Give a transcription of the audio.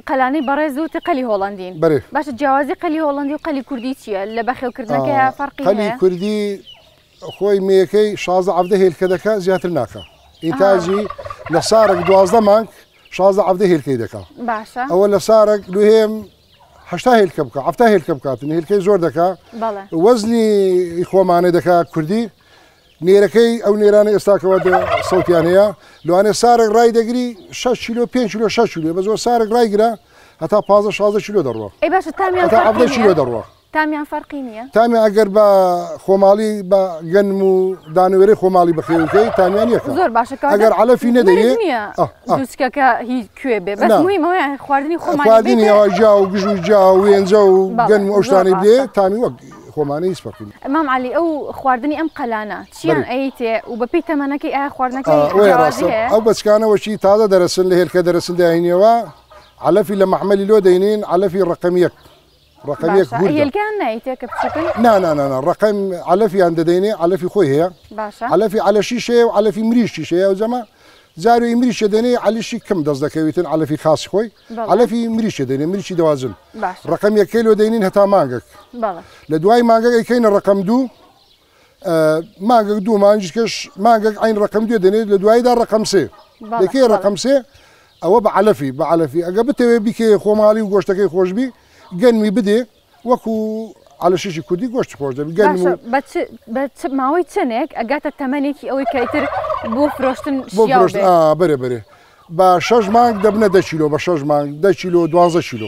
قەلانەی بەڕێز و قەلی هۆڵندین. باشە جیاوازی قەلی هۆڵندی و قەلی کوردی چییە؟ لە بەخێوکردنەکە فەرقی قەلی کوردی خۆی مێیەکەی 16 هێلکە دەکات زیاتر ناکە. ئینتاجی لە سارێک 12 مانگ 16 هێلکەی دەکات. باشە. ئەوە لە سارێک لوهێم 8 هێلکە بکات 7 هێلکە بکاتن هێلکەی زۆر دەکات. وەزنی خۆمانە دەکات کوردی. نێرەکەی ئەو نێرانە ئێستاکەوە سەوتیان هەیە لەوانێ سارێک ڕای دەگری 6 کیلۆ 5 کیلۆ 6 کیلۆ بە زۆر سارێک ڕایگرە هەتا 15-16 کیلۆ دەڕوە. ئەی باشە تامیان هەتا 17 کیلۆ دەڕوە. تامیان فەرقی نییە؟ تامیان ئەگەر بە خۆماڵی بە گەنم و دانوێرەی خۆماڵی بەخێوکەی تامیان یەکە. زۆر باشە ئەگەر علەفی نەدەیێ دووسکەکە هیچ کوێ بێ بەس مهمەوەیە خواردنی خۆماڵی خواردنی ئەوە جا و گژ و جا و وێنجە و گەنم و ئەو شتانەی بدێ تامی وەک خۆمانە هیچ فەرقی نییە. مام عەلی ئەو خواردنی ئەم قەلانە چیان ئەیتێ و بە پێی تەمەنەکەی ئایا خواردنەکەی ڕاستە ئەو بەچکانەوەشی تازە دەرەسن لە هێلکە دەرەسن داهێنیەوە علەفی لە مەحمەلی لۆ دەینین علەفی ڕقەمیەک ڕقەمیەک هێلکەیان نایتێ کە بچووکن؟ نا ڕقەم علەفیان دەدەینێ علەفی خۆی هەیە علەفی علەشیش هەیە و علەفی مریشیش هەیە و جەمە جاروی مریشە دەنێ علیشی کەم دەست دەکەوێتن علەفی خاصی خۆی علەفی مریشە دەنێ مریشی دەوازن ڕقەم یەکەی لۆ دەینین هەتا مانگێک لە دوای مانگەک ئەیکەینە ڕقەم دوو مانگێک دوو مانجکەش مانگێک عین ڕقەم دوێ دەنێت لە دواییدا ڕقەم سێ دەکەی ڕقەم سێ ئەوە بە علەفی ئەگە بتەوێ بیکێ خۆماڵی و گۆشتەکەی خۆشببی گەنمی بدێ وەکو علەشیشی کوردی گۆشت خۆش دەبی بە ماوەی چنێک ئەگاتە تەمەنێکی ئەوەی کەیتر بۆ فرۆشتن بۆ بەرێ بە 6 مانگ دەبنە 10 کیلۆ بە 6 مانگ 10 کیلۆ 12 کیلۆ